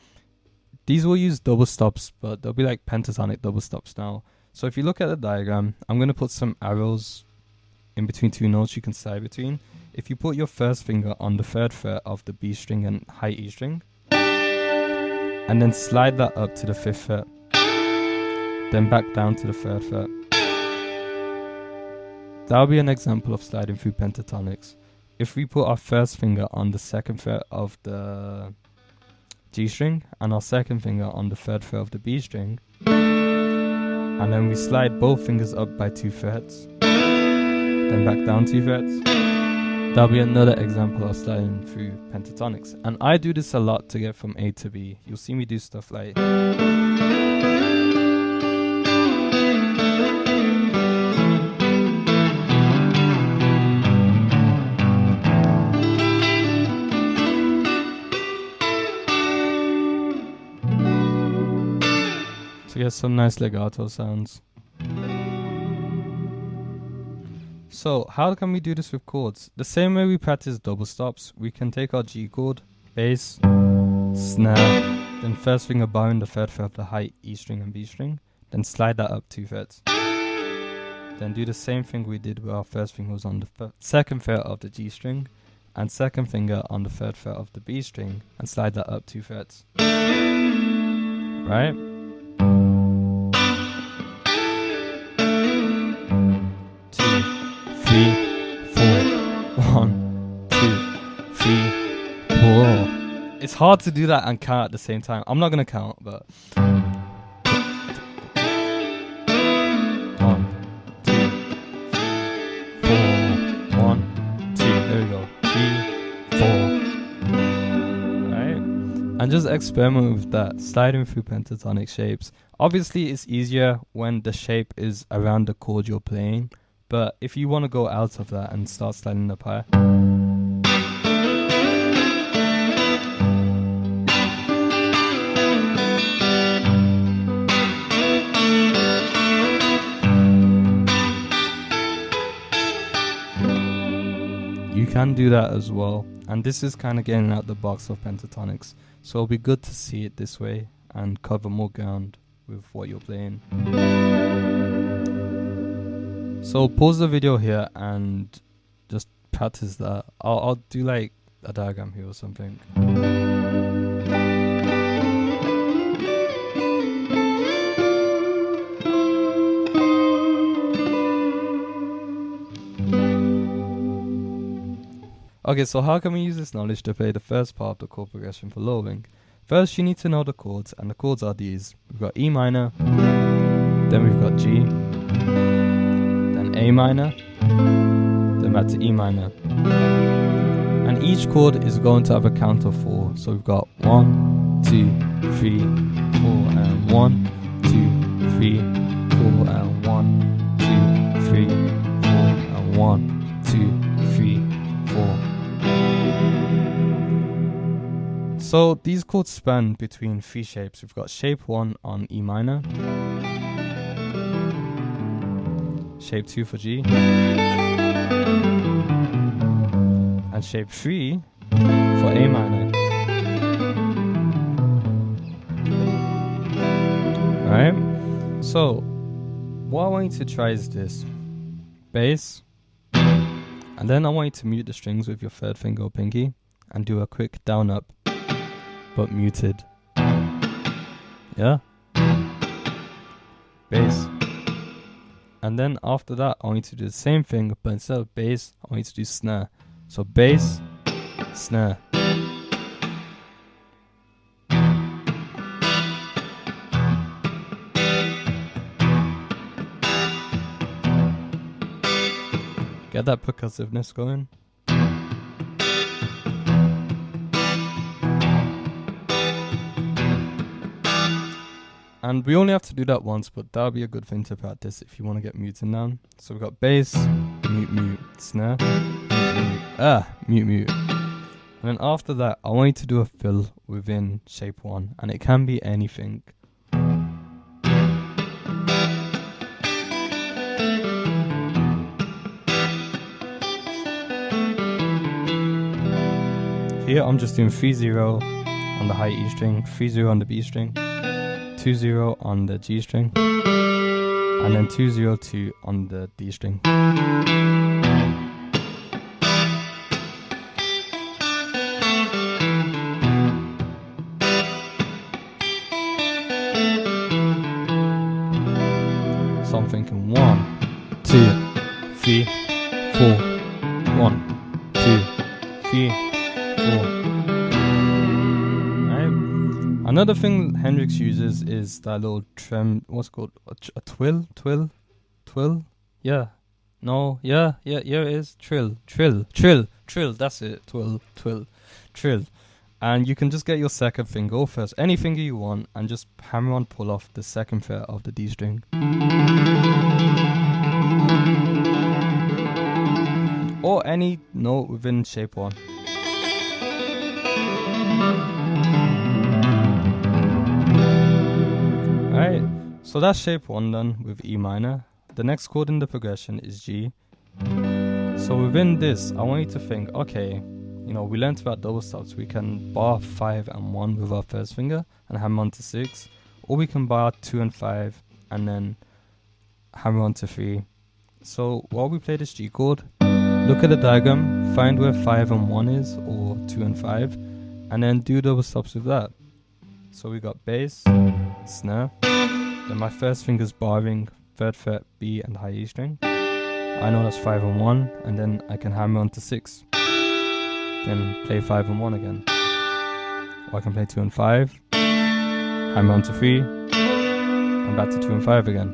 These will use double stops, but they'll be like pentatonic double stops now. So if you look at the diagram, I'm going to put some arrows in between 2 notes you can slide between. If you put your 1st finger on the 3rd fret of the B string and high E string, and then slide that up to the 5th fret, then back down to the 3rd fret. That'll be an example of sliding through pentatonics. If we put our 1st finger on the 2nd fret of the G string and our 2nd finger on the 3rd fret of the B string, and then we slide both fingers up by 2 frets, then back down 2 frets, that'll be another example of sliding through pentatonics. And I do this a lot to get from A to B. You'll see me do stuff like to get some nice legato sounds. So how can we do this with chords? The same way we practice double stops, we can take our G chord, bass, snare, then 1st finger bowing the 3rd fret of the high E string and B string, then slide that up 2 frets. Then do the same thing we did where our 1st finger was on the 2nd fret of the G string, and 2nd finger on the 3rd fret of the B string, and slide that up 2 frets. Right? Three, 4, 1, 2, 3, 4. It's hard to do that and count at the same time. I'm not gonna count, but 1, 2, 3, 4, 1, 2. There we go. 3, 4. Alright? And just experiment with that, sliding through pentatonic shapes. Obviously, it's easier when the shape is around the chord you're playing. But if you want to go out of that and start sliding up higher, you can do that as well. And this is kind of getting out the box of pentatonics. So it'll be good to see it this way and cover more ground with what you're playing. So pause the video here and just practice that. I'll do like a diagram here or something. Okay, so how can we use this knowledge to play the first part of the chord progression for lowering? First, you need to know the chords, and the chords are these. We've got E minor, then we've got G, then A minor, then back to E minor. And And each chord is going to have a count of 4. So we've got 1, 2, 3, 4, and 1, 2, 3, 4, and 1, 2, 3, 4, and 1, 2, 3, 4. So these chords span between 3 shapes. We've got shape 1 on E minor, shape 2 for G, and shape 3 for A minor. Alright, so what I want you to try is this: bass, and then I want you to mute the strings with your third finger or pinky and do a quick down up, but muted. Yeah? Bass. And then after that, I want you to do the same thing, but instead of bass, I want you to do snare. So bass, snare. Get that percussiveness going. And we only have to do that once, but that'll be a good thing to practice if you want to get muting down. So we've got bass, mute, mute, snare, mute, mute. And then after that, I want you to do a fill within shape 1, and it can be anything. Here I'm just doing 3-0 on the high E string, 3-0 on the B string, 2-0 on the G string, and then 2-0-2 on the D string. So I'm thinking 1, 2, 3, 4, 1, 2, 3, 4. Another thing Hendrix uses is that little what's it called? A twill? Yeah. No, yeah, it is. Trill, that's it. Trill. And you can just get your second finger, or first, any finger you want, and just hammer on, pull off the second fret of the D string. Or any note within shape 1. Alright, so that's shape 1 done with E minor. The next chord in the progression is G. So within this, I want you to think, okay, you know, we learned about double stops. We can bar 5 and 1 with our first finger and hammer on to 6. Or we can bar 2 and 5 and then hammer on to 3. So while we play this G chord, look at the diagram, find where 5 and 1 is, or 2 and 5, and then do double stops with that. So we got bass, snare, then my first finger's barring 3rd fret B and high E string. I know that's 5 and 1, and then I can hammer on to 6. Then play 5 and 1 again. Or I can play 2 and 5, hammer on to 3, and back to 2 and 5 again.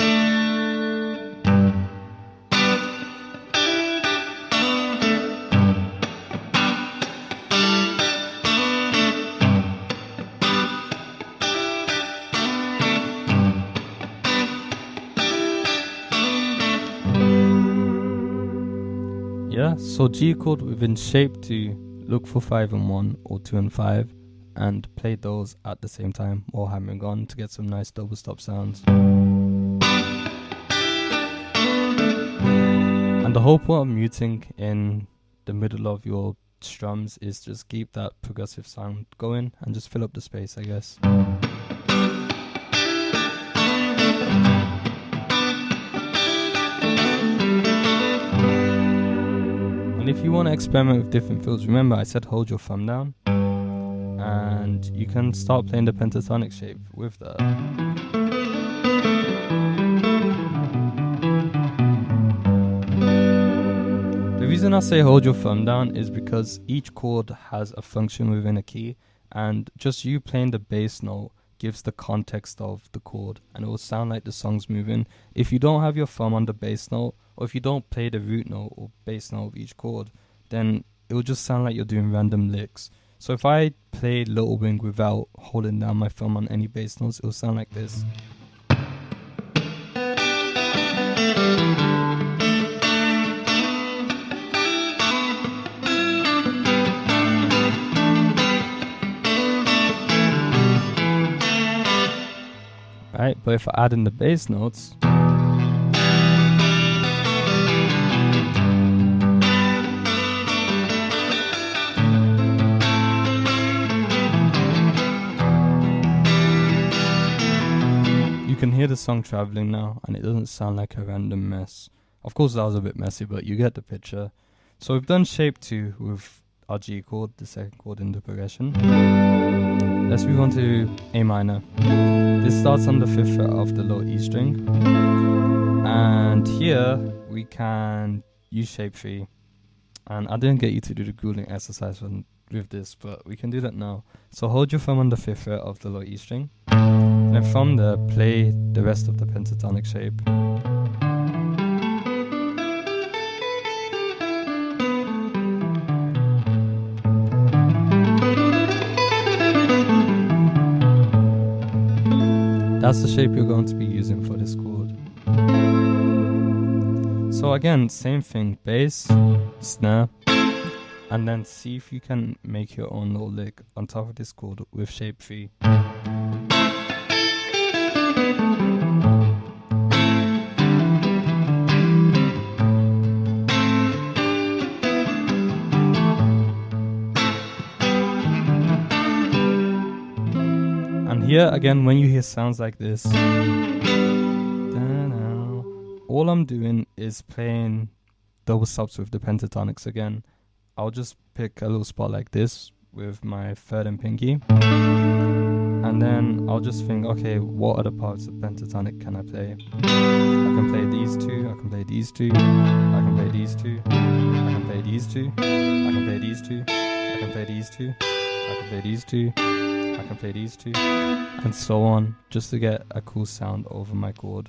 Yeah, so G chord within shape 2, look for 5 and 1 or 2 and 5 and play those at the same time while hammering on to get some nice double stop sounds. And the whole point of muting in the middle of your strums is just keep that progressive sound going and just fill up the space, I guess. And if you want to experiment with different fills, remember I said hold your thumb down, and you can start playing the pentatonic shape with that. The reason I say hold your thumb down is because each chord has a function within a key, and just you playing the bass note gives the context of the chord, and it will sound like the song's moving. If you don't have your thumb on the bass note, or if you don't play the root note or bass note of each chord, then it will just sound like you're doing random licks. So if I play Little Wing without holding down my thumb on any bass notes, it will sound like this. Right, but if I add in the bass notes, you can hear the song traveling now, and it doesn't sound like a random mess. Of course that was a bit messy, but you get the picture. So we've done shape 2 with our G chord, the second chord in the progression. Let's move on to A minor. This starts on the 5th fret of the low E string. And here we can use shape 3. And I didn't get you to do the grueling exercise with this, but we can do that now. So hold your thumb on the 5th fret of the low E string. And then from there, play the rest of the pentatonic shape. That's the shape you're going to be using for this chord. So again, same thing, bass, snare, and then see if you can make your own little lick on top of this chord with shape 3. Here again, when you hear sounds like this, all I'm doing is playing double stops with the pentatonics again. I'll just pick a little spot like this with my third and pinky, and then I'll just think, okay, what other parts of pentatonic can I play? I can play these two, I can play these two, I can play these two, I can play these two, I can play these two, I can play these two, I can play these two, I can play these two, and so on, just to get a cool sound over my chord.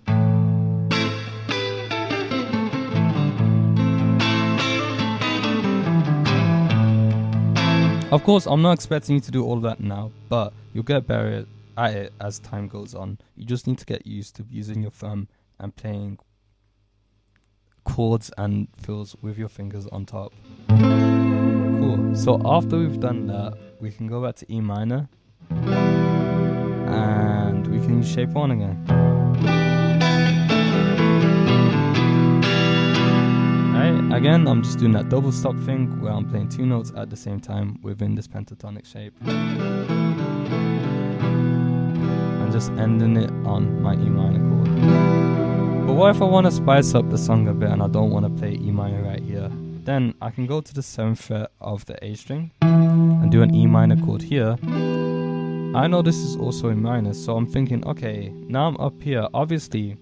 Of course, I'm not expecting you to do all of that now, but you'll get better at it as time goes on. You just need to get used to using your thumb and playing chords and fills with your fingers on top. Cool. So after we've done that, we can go back to E minor, and we can use shape 1 again. Right, again, I'm just doing that double stop thing where I'm playing 2 notes at the same time within this pentatonic shape, and just ending it on my E minor chord. But what if I want to spice up the song a bit and I don't want to play E minor right here? Then I can go to the 7th fret of the A string and do an E minor chord here. I know this is also in minor, so I'm thinking, okay, now I'm up here. Obviously,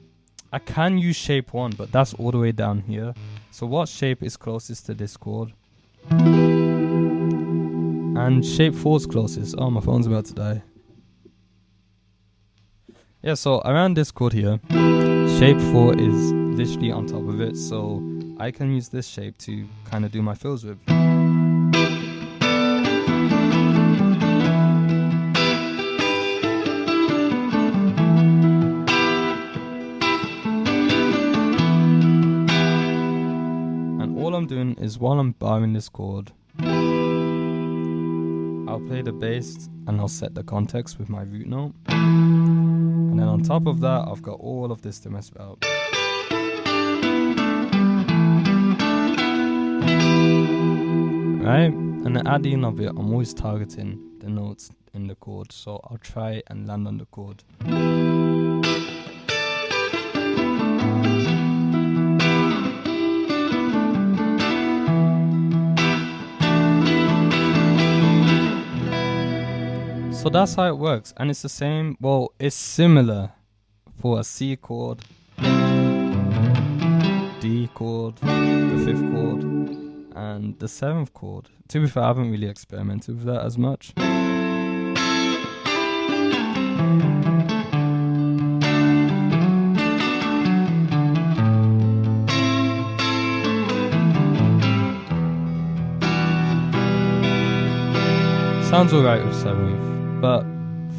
I can use shape 1, but that's all the way down here. So what shape is closest to this chord? And shape 4 is closest. Oh, my phone's about to die. Yeah, so around this chord here, shape 4 is literally on top of it, so I can use this shape to kind of do my fills with. I'm doing is, while I'm barring this chord, I'll play the bass and I'll set the context with my root note, and then on top of that I've got all of this to mess about. Right, and then at the end of it, I'm always targeting the notes in the chord, so I'll try and land on the chord. So that's how it works, and it's the same, well, it's similar for a C chord, D chord, the 5th chord, and the 7th chord. To be fair, I haven't really experimented with that as much. Sounds alright with 7th, but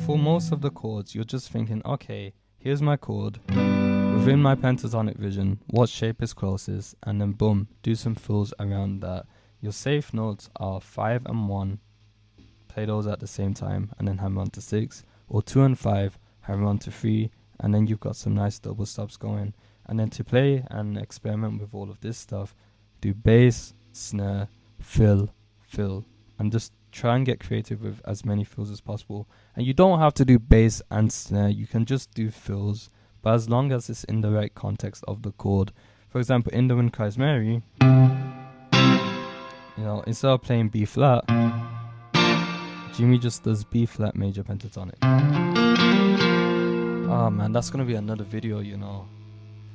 for most of the chords, you're just thinking, okay, here's my chord, within my pentatonic vision, what shape is closest, and then boom, do some fills around that. Your safe notes are 5 and 1, play those at the same time, and then hammer on to 6, or 2 and 5, hammer on to 3, and then you've got some nice double stops going. And then to play and experiment with all of this stuff, do bass, snare, fill, and just try and get creative with as many fills as possible. And you don't have to do bass and snare, you can just do fills, but as long as it's in the right context of the chord. For example, in The Wind Cries Mary, you know, instead of playing B flat, Jimmy just does B flat major pentatonic. Oh man, that's gonna be another video, you know.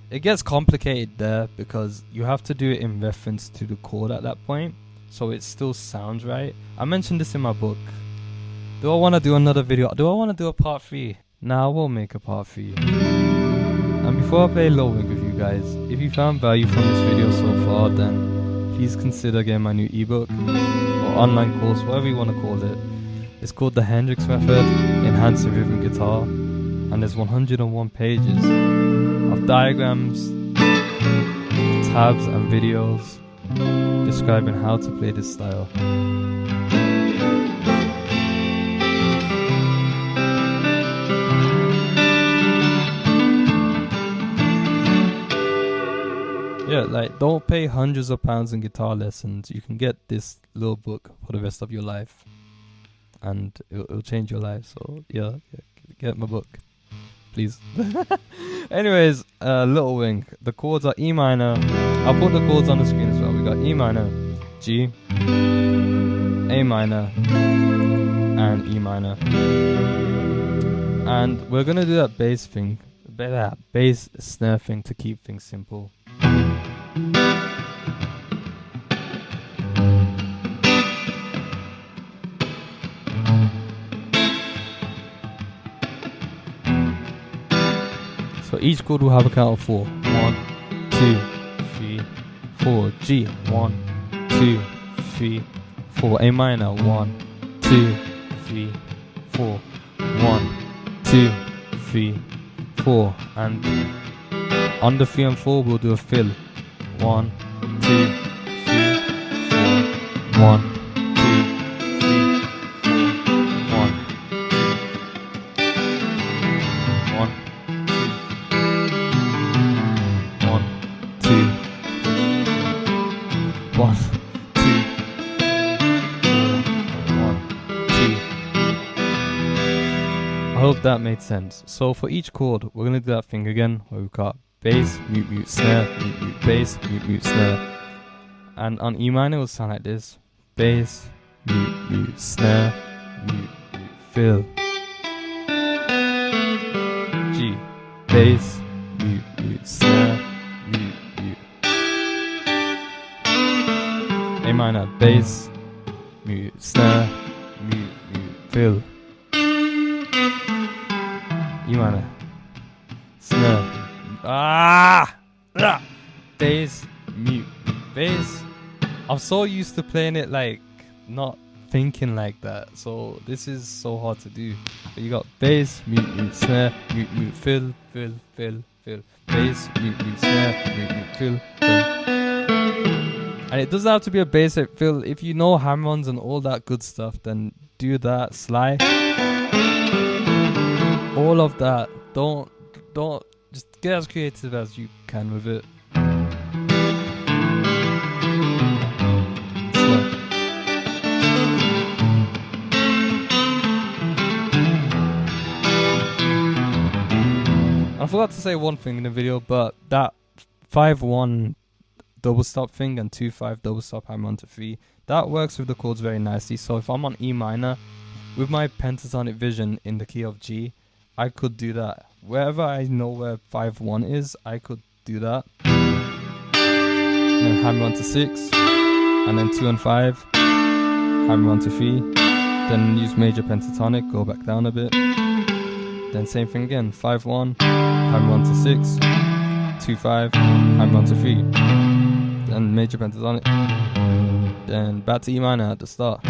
It gets complicated there because you have to do it in reference to the chord at that point, so it still sounds right. I mentioned this in my book. Do I want to do another video? Do I want to do a part 3? Nah, I will make a part 3. And before I play Low Wing with you guys, if you found value from this video so far, then please consider getting my new ebook or online course, whatever you want to call it. It's called the Hendrix Method, Enhanced Rhythm Guitar, and there's 101 pages of diagrams, tabs and videos describing how to play this style. Yeah, like, don't pay hundreds of pounds in guitar lessons. You can get this little book for the rest of your life, and it'll change your life. So yeah, get my book, please. Anyways, Little Wing. The chords are E minor. I'll put the chords on the screen as well. We got E minor, G, A minor, and E minor. And we're gonna do that bass thing, that bass snare thing to keep things simple. So each chord will have a count of 4. 1, 2, 3, 4. G. 1, 2, 3, 4. A minor. 1, 2, 3, 4. 1, 2, 3, 4. And on the 3 and 4 we'll do a fill. 1, 2, 3, 4. 1, 2, 3, 4. 1, 1, 2, 1, 2. I hope that made sense. So for each chord, we're gonna do that thing again where we've got bass, mute, mute, snare, mute, mute, bass, mute, mute, snare. And on E minor, it will sound like this: bass, mute, mute, snare, mute, mute, fill. G, bass, mute, mute, snare, mute, mute. A minor, bass, mute, snare, mute, mute, fill. E minor, snare, bass, mute, bass. I'm so used to playing it like not thinking like that, so this is so hard to do. But you got bass, mute, mute, snare, mute, mute, fill, fill, fill, fill. Bass, mute, mute, snare, mute, mute, fill, fill. And it doesn't have to be a basic fill. If you know hammer-ons and all that good stuff, then do that. Slide, all of that. Don't just get as creative as you can with it. I forgot to say one thing in the video, but that 5-1 double stop thing and 2-5 double stop hammer onto 3, that works with the chords very nicely. So if I'm on E minor with my pentatonic vision in the key of G, I could do that. Wherever I know where 5-1 is, I could do that. And then hammer onto 6, and then 2 and 5, hammer onto 3, then use major pentatonic, go back down a bit. Then same thing again, 5-1, hammer onto 6, 2-5, hammer onto 3, then major pentatonic, then back to E minor at the start.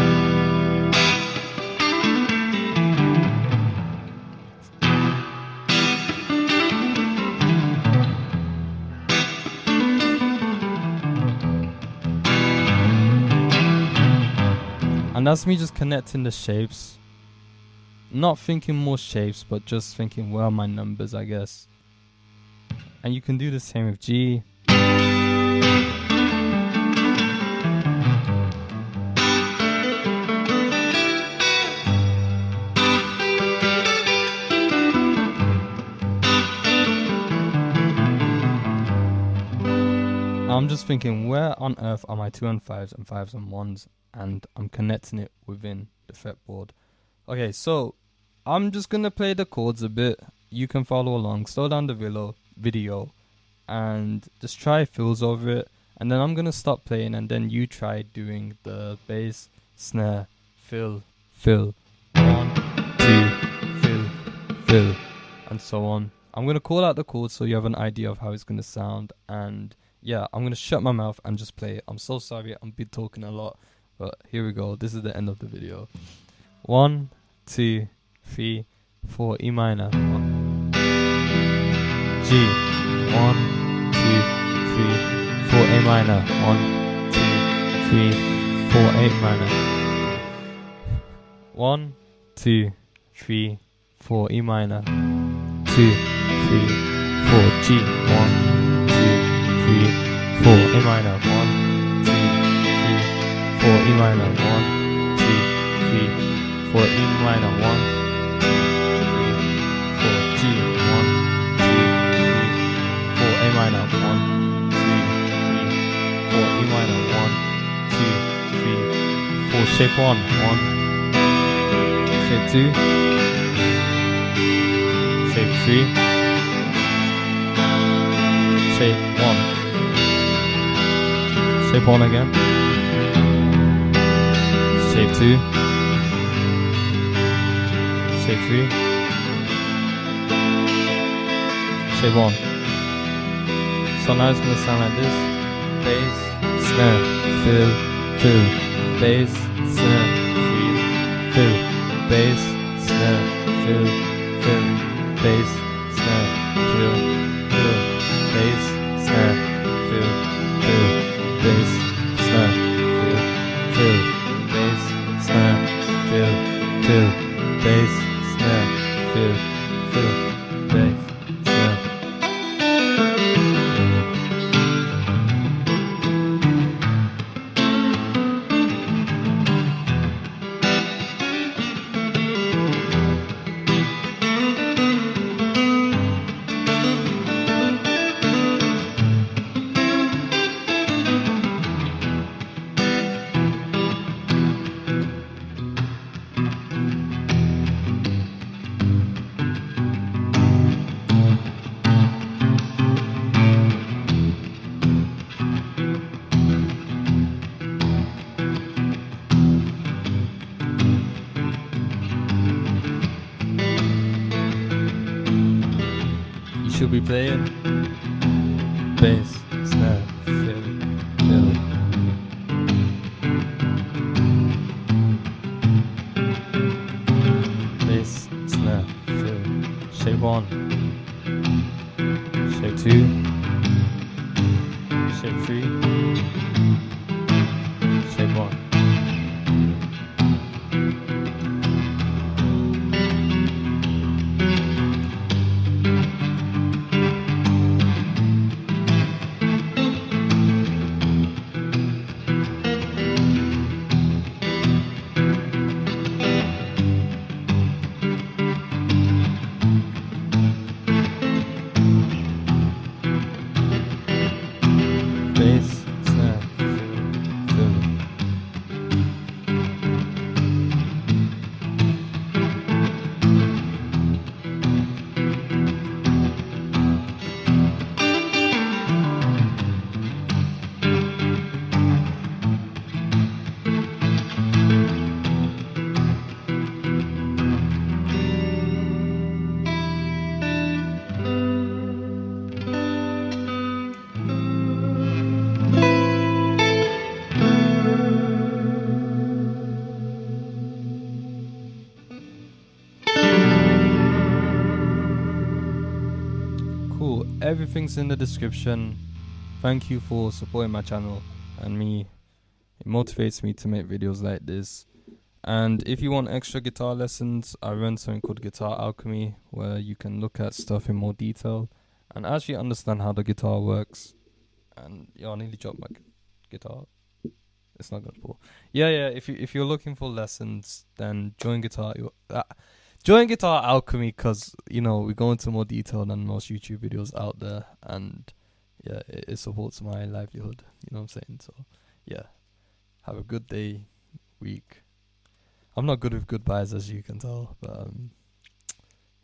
And that's me just connecting the shapes. Not thinking more shapes, but just thinking, where are my numbers, I guess. And you can do the same with G. I'm just thinking, where on earth are my 2 and 5s and 5s and 1s? And I'm connecting it within the fretboard. Okay, so I'm just going to play the chords a bit. You can follow along, slow down the video, and just try fills over it. And then I'm going to stop playing, and then you try doing the bass, snare, fill, 1, 2, fill, and so on. I'm going to call out the chords so you have an idea of how it's going to sound. And yeah, I'm going to shut my mouth and just play it. I'm so sorry, I'm been talking a lot, but here we go. This is the end of the video. 1, 2, 3, 4, E minor, G, 1, 2, 3, 4, A minor, 1, 2, 3, 4, A minor, 1, 2, 3, 4, E minor, 2, 3, 4, G, 1, 2, 3, 4, A minor, 1, 2, 3, 4, E minor, 1, 2, 3, 4, E minor, 1, 2, 3, 4, G, 1, 2, 3, 4, A minor, 1, 2, 3, 4, E minor, 1, 2, 3, 4, shape 1, shape 2, shape 3, shape 1. Shape 1 again. Shape 2. Shape 3. Shape 1. So now it's gonna sound like this. Bass, snare, fill, bass, snare, fill, bass, snare, fill, bass, snare, fill, bass, snare, fill, bass, snare, fill, bass, snare, fill, bass, snare, fill, bass, snare. Should be playing bass, snare, fill, bass, snare, fill, shape 1, shape 2, shape 3, shape 1. Bass, snare, fill. Cool, everything's in the description. Thank you for supporting my channel and me. It motivates me to make videos like this. And if you want extra guitar lessons, I run something called Guitar Alchemy, where you can look at stuff in more detail and actually understand how the guitar works. And I nearly dropped my guitar. It's not gonna fall. Yeah. If you're looking for lessons, then join Guitar Alchemy, because we go into more detail than most YouTube videos out there, and yeah, it supports my livelihood. You know what I'm saying? So yeah, have a good day, week. I'm not good with goodbyes, as you can tell, but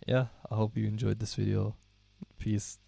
yeah, I hope you enjoyed this video. Peace.